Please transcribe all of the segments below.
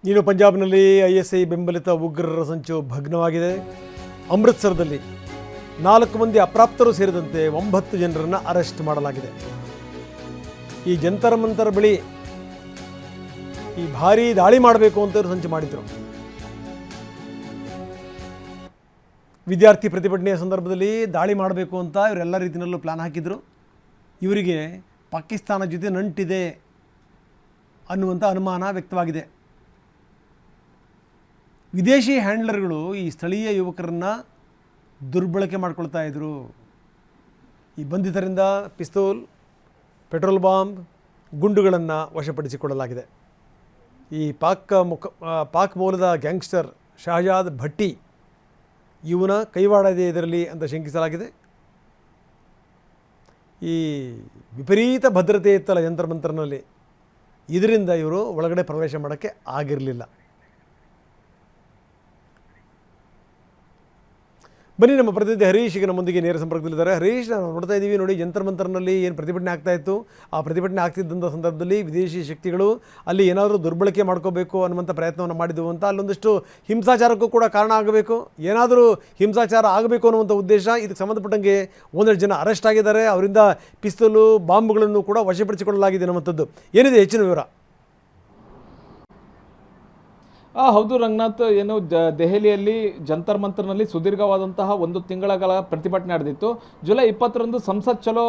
ನೀನು ಪಂಜಾಬ್ನಲ್ಲಿ ISI ಬೆಂಬಲಿತ ಉಗ್ರರ ಸಂಚು ಭಗ್ನವಾಗಿದೆ. ಅಮೃತ್ಸರದಲ್ಲಿ 4 ಮಂದಿ ಅಪ್ರಾಪ್ತರು ಸೇರಿದಂತೆ 9 ಜನರನ್ನು ಅರೆಸ್ಟ್ ಮಾಡಲಾಗಿದೆ. ಈ ಜಂತರ್ ಮಂತರ್ ಬಳಿ ಈ ಭಾರೀ ದಾಳಿ ಮಾಡಬೇಕು ಅಂತ ಇವರು ಸಂಚು ಮಾಡಿದರು. ವಿದ್ಯಾರ್ಥಿ ಪ್ರತಿಭಟನೆಯ ಸಂದರ್ಭದಲ್ಲಿ ದಾಳಿ ಮಾಡಬೇಕು ಅಂತ ಇವರೆಲ್ಲ ರೀತಿಯಲ್ಲೂ ಪ್ಲಾನ್ ಹಾಕಿದರು. ಇವರಿಗೆ ಪಾಕಿಸ್ತಾನ ಜೊತೆ ನಂಟಿದೆ ಅನ್ನುವಂಥ ಅನುಮಾನ ವ್ಯಕ್ತವಾಗಿದೆ. ವಿದೇಶಿ ಹ್ಯಾಂಡ್ಲರ್ಗಳು ಈ ಸ್ಥಳೀಯ ಯುವಕರನ್ನು ದುರ್ಬಳಕೆ ಮಾಡ್ಕೊಳ್ತಾ ಇದ್ದರು. ಈ ಬಂಧಿತರಿಂದ ಪಿಸ್ತೂಲ್, ಪೆಟ್ರೋಲ್ ಬಾಂಬ್, ಗುಂಡುಗಳನ್ನು ವಶಪಡಿಸಿಕೊಳ್ಳಲಾಗಿದೆ. ಈ ಪಾಕ್ ಮೂಲದ ಗ್ಯಾಂಗ್ಸ್ಟರ್ ಶಹಜಾದ್ ಭಟ್ಟಿ ಇವನ ಕೈವಾಡ ಇದೆ ಇದರಲ್ಲಿ ಅಂತ ಶಂಕಿಸಲಾಗಿದೆ. ಈ ವಿಪರೀತ ಭದ್ರತೆ ಇತ್ತಲ್ಲ ಜಂತರ್ ಮಂತರ್ನಲ್ಲಿ, ಇದರಿಂದ ಇವರು ಒಳಗಡೆ ಪ್ರವೇಶ ಮಾಡೋಕ್ಕೆ ಆಗಿರಲಿಲ್ಲ. ಬನ್ನಿ, ನಮ್ಮ ಪ್ರತಿನಿಧಿ ಹರೀಶ್ ಈಗ ನಮ್ಮೊಂದಿಗೆ ನೇರ ಸಂಪರ್ಕದಲ್ಲಿದ್ದಾರೆ. ಹರೀಶ್, ನಾವು ನೋಡ್ತಾ ಇದ್ದೀವಿ ನೋಡಿ, ಜಂತರ್ ಮಂತರ್ನಲ್ಲಿ ಏನು ಪ್ರತಿಭಟನೆ ಆಗ್ತಾ ಇತ್ತು, ಆ ಪ್ರತಿಭಟನೆ ಆಗ್ತಿದ್ದಂಥ ಸಂದರ್ಭದಲ್ಲಿ ವಿದೇಶಿ ಶಕ್ತಿಗಳು ಅಲ್ಲಿ ಏನಾದರೂ ದುರ್ಬಳಕೆ ಮಾಡ್ಕೋಬೇಕು ಅನ್ನುವಂಥ ಪ್ರಯತ್ನವನ್ನು ಮಾಡಿದವು ಅಂತ, ಅಲ್ಲೊಂದಿಷ್ಟು ಹಿಂಸಾಚಾರಕ್ಕೂ ಕೂಡ ಕಾರಣ ಆಗಬೇಕು, ಏನಾದರೂ ಹಿಂಸಾಚಾರ ಆಗಬೇಕು ಅನ್ನುವಂಥ ಉದ್ದೇಶ. ಇದಕ್ಕೆ ಸಂಬಂಧಪಟ್ಟಂಗೆ 1 ಜನ ಅರೆಸ್ಟ್ ಆಗಿದ್ದಾರೆ. ಅವರಿಂದ ಪಿಸ್ತೂಲು, ಬಾಂಬ್ಗಳನ್ನು ಕೂಡ ವಶಪಡಿಸಿಕೊಳ್ಳಲಾಗಿದೆ ಅನ್ನುವಂಥದ್ದು. ಏನಿದೆ ಹೆಚ್ಚಿನ ವಿವರ? ಹೌದು ರಂಗನಾಥ್, ಏನು ದೆಹಲಿಯಲ್ಲಿ ಜಂತರ್ ಮಂತರ್ನಲ್ಲಿ ಸುದೀರ್ಘವಾದಂತಹ 1 ತಿಂಗಳ ಪ್ರತಿಭಟನೆ ನಡೆದಿತ್ತು. ಜುಲೈ 20ರಂದು ಸಂಸತ್ ಚಲೋ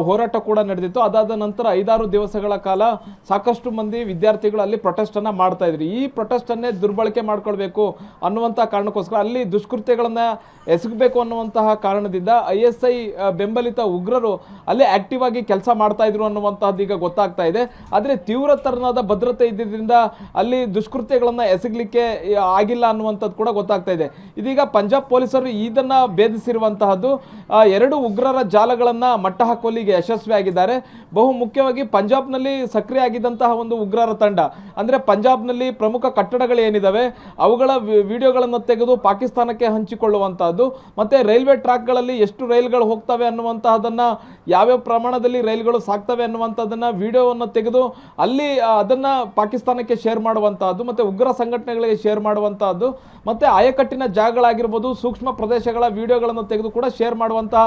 ಹೋರಾಟ ಕೂಡ ನಡೆದಿತ್ತು. ಅದಾದ ನಂತರ 5-6 ದಿವಸಗಳ ಕಾಲ ಸಾಕಷ್ಟು ಮಂದಿ ವಿದ್ಯಾರ್ಥಿಗಳು ಅಲ್ಲಿ ಪ್ರೊಟೆಸ್ಟನ್ನು ಮಾಡ್ತಾ ಇದ್ರು. ಈ ಪ್ರೊಟೆಸ್ಟನ್ನೇ ದುರ್ಬಳಕೆ ಮಾಡ್ಕೊಳ್ಬೇಕು ಅನ್ನುವಂಥ ಕಾರಣಕ್ಕೋಸ್ಕರ ಅಲ್ಲಿ ದುಷ್ಕೃತ್ಯಗಳನ್ನು ಎಸಗಬೇಕು ಅನ್ನುವಂತಹ ಕಾರಣದಿಂದ ISI ಬೆಂಬಲಿತ ಉಗ್ರರು ಅಲ್ಲಿ ಆಕ್ಟಿವ್ ಆಗಿ ಕೆಲಸ ಮಾಡ್ತಾ ಇದ್ರು ಅನ್ನುವಂತಹದ್ದು ಈಗ ಗೊತ್ತಾಗ್ತಾ ಇದೆ. ಆದರೆ ತೀವ್ರ ತರನಾದ ಭದ್ರತೆ ಇದ್ದಿದ್ದರಿಂದ ಅಲ್ಲಿ ದುಷ್ಕೃತ್ಯಗಳನ್ನು ಎಸಗಲಿಕ್ಕೆ ಆಗಿಲ್ಲ ಅನ್ನುವಂಥದ್ದು ಕೂಡ ಗೊತ್ತಾಗ್ತಾ ಇದೆ. ಇದೀಗ ಪಂಜಾಬ್ ಪೊಲೀಸರು ಇದನ್ನು ಭೇದಿಸಿರುವಂತಹದ್ದು 2 ಉಗ್ರರ ಜಾಲಗಳನ್ನು ಮಟ್ಟ ಹಾಕುವಲ್ಲಿಗೆ ಯಶಸ್ವಿಯಾಗಿದ್ದಾರೆ. ಬಹು ಮುಖ್ಯವಾಗಿ ಪಂಜಾಬ್ನಲ್ಲಿ ಸಕ್ರಿಯ ಆಗಿದ್ದಂತಹ ಒಂದು ಉಗ್ರರ ತಂಡ, ಅಂದರೆ ಪಂಜಾಬ್ನಲ್ಲಿ ಪ್ರಮುಖ ಕಟ್ಟಡಗಳು ಏನಿದ್ದಾವೆ ಅವುಗಳ ವಿಡಿಯೋಗಳನ್ನು ತೆಗೆದು ಪಾಕಿಸ್ತಾನಕ್ಕೆ ಹಂಚಿಕೊಳ್ಳುವಂತಹದ್ದು, ಮತ್ತೆ ರೈಲ್ವೆ ಟ್ರ್ಯಾಕ್ಗಳಲ್ಲಿ ಎಷ್ಟು ರೈಲ್ಗಳು ಹೋಗ್ತವೆ ಅನ್ನುವಂತಹದನ್ನು, ಯಾವ್ಯಾವ ಪ್ರಮಾಣದಲ್ಲಿ ರೈಲ್ಗಳು ಸಾಕ್ತವೆ ಅನ್ನುವಂಥದ್ದನ್ನು ವಿಡಿಯೋವನ್ನು ತೆಗೆದು ಅಲ್ಲಿ ಅದನ್ನು ಪಾಕಿಸ್ತಾನಕ್ಕೆ ಶೇರ್ ಮಾಡುವಂತಹದ್ದು, ಮತ್ತು ಉಗ್ರ ಸಂಘಟನೆಗಳಿಗೆ ಶೇರ್ ಮಾಡುವಂತಹದ್ದು, ಮತ್ತು ಆಯಕಟ್ಟಿನ ಜಾಗಗಳಾಗಿರ್ಬೋದು, ಸೂಕ್ಷ್ಮ ಪ್ರದೇಶಗಳ ವಿಡಿಯೋಗಳನ್ನು ತೆಗೆದು ಕೂಡ ಶೇರ್ ಮಾಡುವಂತಹ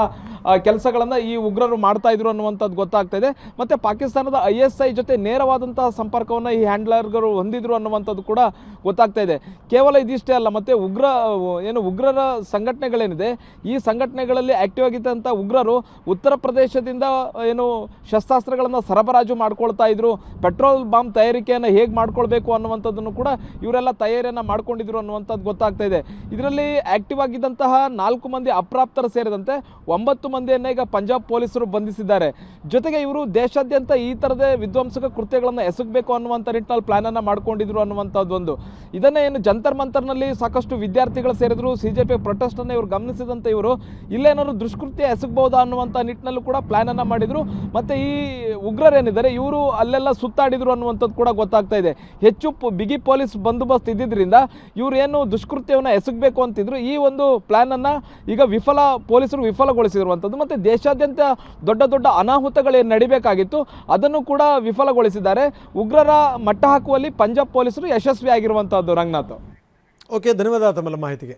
ಕೆಲಸಗಳನ್ನು ಈ ಉಗ್ರರು ಮಾಡ್ತಾ ಇದ್ರು ಅನ್ನುವಂಥದ್ದು ಗೊತ್ತಾಗ್ತಾ ಇದೆ. ಮತ್ತು ಪಾಕಿಸ್ತಾನದ ISI ಜೊತೆ ನೇರವಾದಂತಹ ಸಂಪರ್ಕವನ್ನು ಈ ಹ್ಯಾಂಡ್ಲರ್ಗಳು ಹೊಂದಿದ್ರು ಅನ್ನುವಂಥದ್ದು ಕೂಡ ಗೊತ್ತಾಗ್ತಾ ಇದೆ. ಕೇವಲ ಇದಿಷ್ಟೇ ಅಲ್ಲ, ಮತ್ತು ಉಗ್ರರ ಸಂಘಟನೆಗಳೇನಿದೆ, ಈ ಸಂಘಟನೆಗಳಲ್ಲಿ ಆಕ್ಟಿವ್ ಆಗಿದ್ದಂಥ ಉಗ್ರರು ಉತ್ತರ ಪ್ರದೇಶದಿಂದ ಶಸ್ತ್ರಾಸ್ತ್ರಗಳನ್ನು ಸರಬರಾಜು ಮಾಡ್ಕೊಳ್ತಾ ಇದ್ರು. ಪೆಟ್ರೋಲ್ ಬಾಂಬ್ ತಯಾರಿಕೆಯನ್ನು ಹೇಗೆ ಮಾಡ್ಕೊಳ್ಬೇಕು ಅನ್ನುವಂಥದ್ದನ್ನು ಕೂಡ ಇವರೆಲ್ಲ ತಯಾರಿಯನ್ನು ಮಾಡ್ಕೊಂಡಿದ್ರು ಅನ್ನುವಂಥದ್ದು ಗೊತ್ತಾಗ್ತಾ ಇದೆ. ಇದರಲ್ಲಿ ಆಕ್ಟಿವ್ ಆಗಿದ್ದಂತಹ 4 ಮಂದಿ ಅಪ್ರಾಪ್ತರು ಸೇರಿದಂತೆ 9 ಮಂದಿಯನ್ನು ಈಗ ಪಂಜಾಬ್ ಪೊಲೀಸರು ಬಂಧಿಸಿದ್ದಾರೆ. ಜೊತೆಗೆ ಇವರು ದೇಶಾದ್ಯಂತ ಈ ಥರದೇ ವಿಧ್ವಂಸಕ ಕೃತ್ಯಗಳನ್ನು ಎಸಗಬೇಕು ಅನ್ನುವಂಥ ನಿಟ್ಟಿನಲ್ಲಿ ಪ್ಲಾನನ್ನು ಮಾಡ್ಕೊಂಡಿದ್ರು ಅನ್ನುವಂಥದ್ದೊಂದು. ಇದನ್ನೇ ಜಂತರ್ ಮಂತರ್ನಲ್ಲಿ ಸಾಕಷ್ಟು ವಿದ್ಯಾರ್ಥಿಗಳು ಸೇರಿದ್ರು. CJP ಪ್ರೊಟೆಸ್ಟನ್ನು ಇವರು ಗಮನಿಸಿದಂತೆ ಇವರು ಇಲ್ಲೇನಾದ್ರು ದುಷ್ಕೃತ್ಯ ಎಸಗಬಹುದಾ ಅನ್ನುವಂಥ ನಿಟ್ಟಿನಲ್ಲೂ ಕೂಡ ಪ್ಲಾನನ್ನು ಮಾಡಿದರು. ಮತ್ತು ಈ ಉಗ್ರರೇನಿದ್ದಾರೆ ಇವರು ಅಲ್ಲೆಲ್ಲ ಸುತ್ತಾಡಿದ್ರು ಅನ್ನುವಂಥದ್ದು ಕೂಡ ಗೊತ್ತಾಗ್ತಾ ಇದೆ. ಹೆಚ್ಚು ಬಿಗಿ ಪೊಲೀಸ್ ಬಂದೋಬಸ್ತ್ ಇದ್ದಿದ್ದರಿಂದ ಇವರು ಏನು ದುಷ್ಕೃತ್ಯವನ್ನು ಎಸಗಬೇಕು ಅಂತಿದ್ರು, ಈ ಒಂದು ಪ್ಲಾನನ್ನು ಈಗ ಪೊಲೀಸರು ವಿಫಲಗೊಳಿಸಿರುವಂಥದ್ದು. ಮತ್ತು ದೇಶಾದ್ಯಂತ ದೊಡ್ಡ ದೊಡ್ಡ ಅನಾಹುತಗಳೇನು ನಡಿಬೇಕಾಗಿತ್ತು ಅದನ್ನು ಕೂಡ ವಿಫಲಗೊಳಿಸಿದ್ದಾರೆ. ಉಗ್ರರ ಮಟ್ಟ ಹಾಕುವಲ್ಲಿ ಪಂಜಾಬ್ ಪೊಲೀಸರು ಯಶಸ್ವಿಯಾಗಿರುವಂಥದ್ದು. ರಂಗನಾಥ್, ಓಕೆ, ಧನ್ಯವಾದ ತಮ್ಮೆಲ್ಲ ಮಾಹಿತಿಗೆ.